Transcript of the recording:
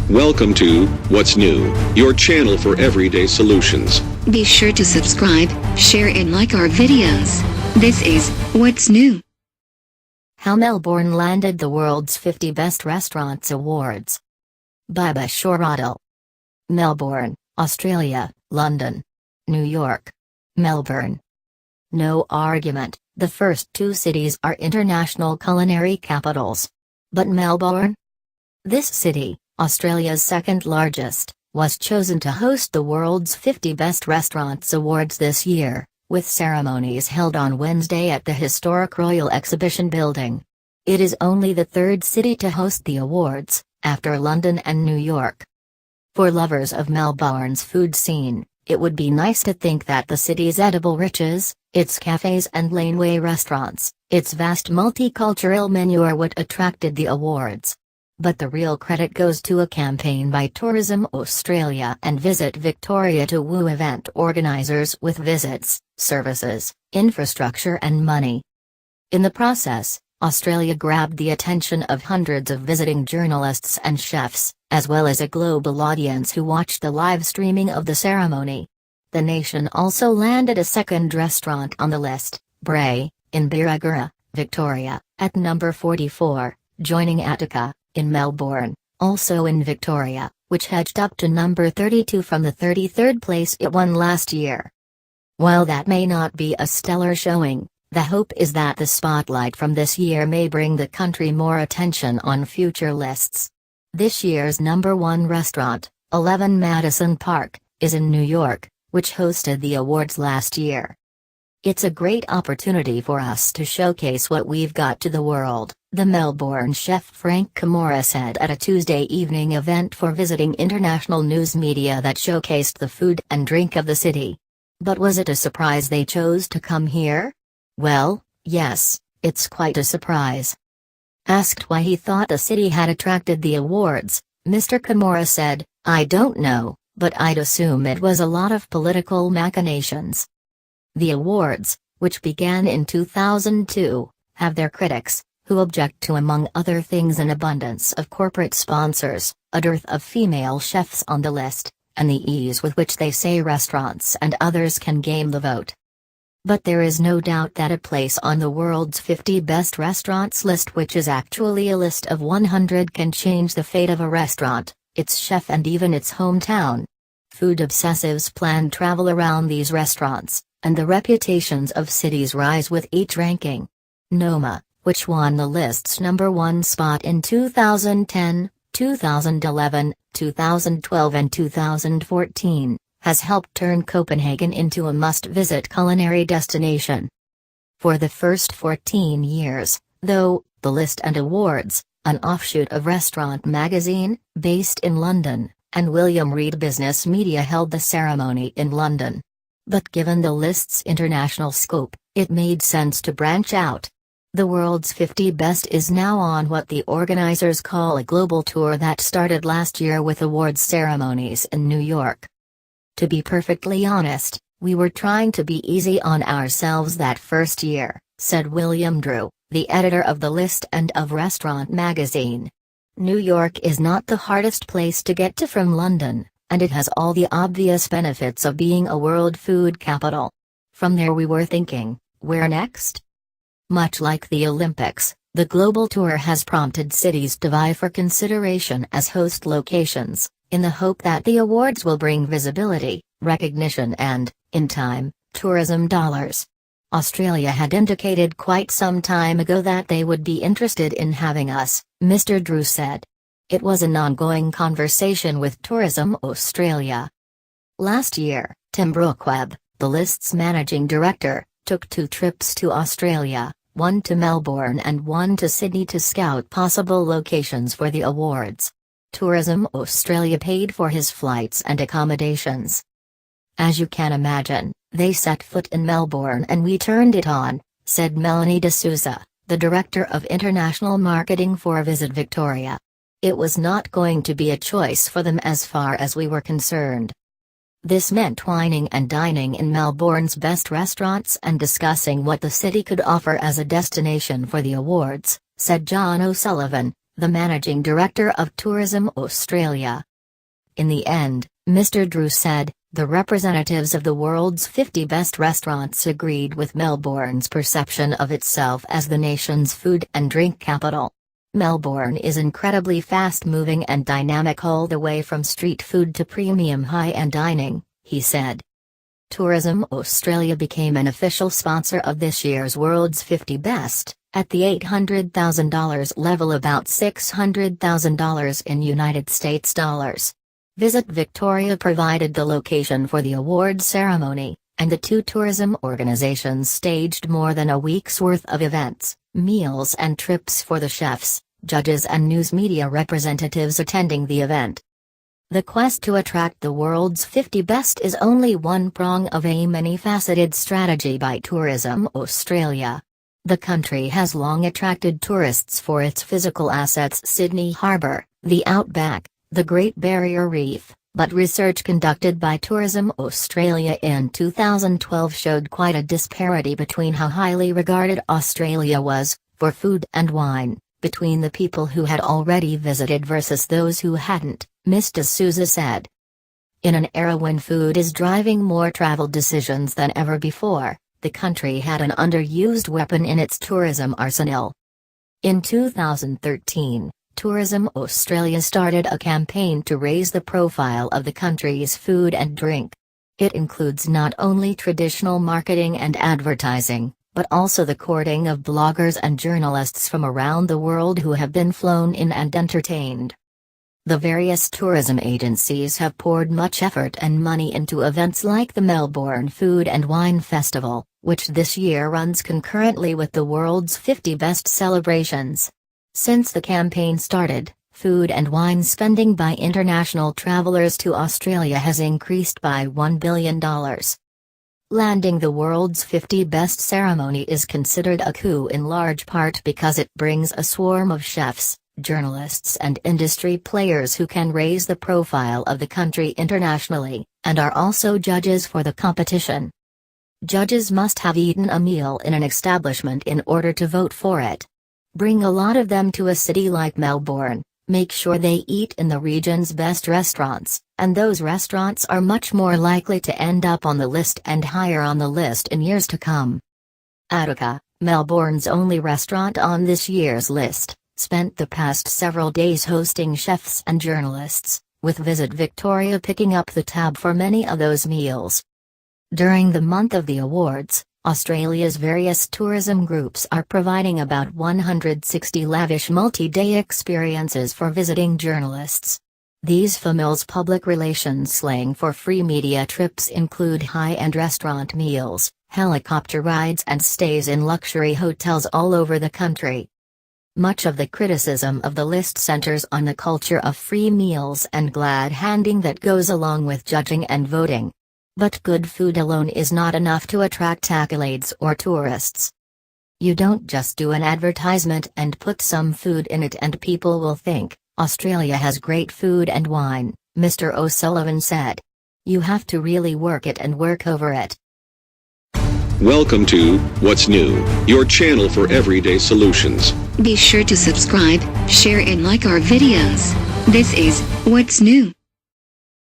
Welcome to What's New, your channel for everyday solutions. Be sure to subscribe, share and like our videos. This is What's New. How Melbourne landed the world's 50 Best Restaurants Awards. By BESHA Rodell. Melbourne, Australia, London, New York, Melbourne. No argument, the first two cities are international culinary capitals. But Melbourne? This city, Australia's second largest, was chosen to host the world's 50 Best Restaurants Awards this year, with ceremonies held on Wednesday at the historic Royal Exhibition Building. It is only the third city to host the awards, after London and New York. For lovers of Melbourne's food scene, it would be nice to think that the city's edible riches, its cafes and laneway restaurants, its vast multicultural menu are what attracted the awards. But the real credit goes to a campaign by Tourism Australia and Visit Victoria to woo event organisers with visits, services, infrastructure and money. In the process, Australia grabbed the attention of hundreds of visiting journalists and chefs, as well as a global audience who watched the live streaming of the ceremony. The nation also landed a second restaurant on the list, Bray, in Birregurra, Victoria, at number 44, joining Attica, in Melbourne, also in Victoria, which edged up to number 32 from the 33rd place it won last year. While that may not be a stellar showing, the hope is that the spotlight from this year may bring the country more attention on future lists. This year's number 1 restaurant, 11 Madison Park, is in New York, which hosted the awards last year. It's a great opportunity for us to showcase what we've got to the world, the Melbourne chef Frank Camorra said at a Tuesday evening event for visiting international news media that showcased the food and drink of the city. But was it a surprise they chose to come here? Well, yes, it's quite a surprise. Asked why he thought the city had attracted the awards, Mr. Camorra said, "I don't know, but I'd assume it was a lot of political machinations." The awards, which began in 2002, have their critics, who object to among other things an abundance of corporate sponsors, a dearth of female chefs on the list, and the ease with which they say restaurants and others can game the vote. But there is no doubt that a place on the world's 50 best restaurants list, which is actually a list of 100, can change the fate of a restaurant, its chef and even its hometown. Food obsessives plan travel around these restaurants, and the reputations of cities rise with each ranking. Noma, which won the list's number 1 spot in 2010, 2011, 2012 and 2014, has helped turn Copenhagen into a must-visit culinary destination. For the first 14 years, though, the list and awards, an offshoot of Restaurant magazine, based in London, and William Reed Business Media held the ceremony in London. But given the list's international scope, it made sense to branch out. The world's 50 best is now on what the organizers call a global tour that started last year with awards ceremonies in New York. To be perfectly honest, we were trying to be easy on ourselves that first year, said William Drew, the editor of the list and of Restaurant magazine. New York is not the hardest place to get to from London, and it has all the obvious benefits of being a world food capital. From there we were thinking, where next? Much like the Olympics, the global tour has prompted cities to vie for consideration as host locations, in the hope that the awards will bring visibility, recognition and, in time, tourism dollars. Australia had indicated quite some time ago that they would be interested in having us, Mr. Drew said. It was an ongoing conversation with Tourism Australia. Last year, Tim Brookweb, the list's managing director, took 2 trips to Australia, one to Melbourne and one to Sydney to scout possible locations for the awards. Tourism Australia paid for his flights and accommodations. As you can imagine, they set foot in Melbourne and we turned it on, said Melanie D'Souza, the Director of International Marketing for Visit Victoria. It was not going to be a choice for them as far as we were concerned. This meant wining and dining in Melbourne's best restaurants and discussing what the city could offer as a destination for the awards, said John O'Sullivan, the managing director of Tourism Australia. In the end, Mr. Drew said, the representatives of the world's 50 best restaurants agreed with Melbourne's perception of itself as the nation's food and drink capital. Melbourne is incredibly fast-moving and dynamic all the way from street food to premium high-end dining, he said. Tourism Australia became an official sponsor of this year's World's 50 Best, at the $800,000 level, about $600,000 in United States dollars. Visit Victoria provided the location for the award ceremony, and the two tourism organizations staged more than a week's worth of events, meals and trips for the chefs, judges and news media representatives attending the event. The quest to attract the world's 50 best is only one prong of a many-faceted strategy by Tourism Australia. The country has long attracted tourists for its physical assets: Sydney Harbour, the Outback, the Great Barrier Reef, but research conducted by Tourism Australia in 2012 showed quite a disparity between how highly regarded Australia was, for food and wine, between the people who had already visited versus those who hadn't, Ms. D'Souza said. In an era when food is driving more travel decisions than ever before, the country had an underused weapon in its tourism arsenal. In 2013, Tourism Australia started a campaign to raise the profile of the country's food and drink. It includes not only traditional marketing and advertising, but also the courting of bloggers and journalists from around the world who have been flown in and entertained. The various tourism agencies have poured much effort and money into events like the Melbourne Food and Wine Festival, which this year runs concurrently with the world's 50 best celebrations. Since the campaign started, food and wine spending by international travelers to Australia has increased by $1 billion. Landing the world's 50 best ceremony is considered a coup in large part because it brings a swarm of chefs, journalists and industry players who can raise the profile of the country internationally, and are also judges for the competition. Judges must have eaten a meal in an establishment in order to vote for it. Bring a lot of them to a city like Melbourne, make sure they eat in the region's best restaurants, and those restaurants are much more likely to end up on the list and higher on the list in years to come. Attica, Melbourne's only restaurant on this year's list, spent the past several days hosting chefs and journalists, with Visit Victoria picking up the tab for many of those meals. During the month of the awards, Australia's various tourism groups are providing about 160 lavish multi-day experiences for visiting journalists. These FAMIL's public relations slang for free media trips include high-end restaurant meals, helicopter rides and stays in luxury hotels all over the country. Much of the criticism of the list centers on the culture of free meals and glad-handing that goes along with judging and voting. But good food alone is not enough to attract accolades or tourists. You don't just do an advertisement and put some food in it and people will think, Australia has great food and wine, Mr. O'Sullivan said. You have to really work it and work over it. Welcome to What's New, your channel for everyday solutions. Be sure to subscribe, share and like our videos. This is What's New.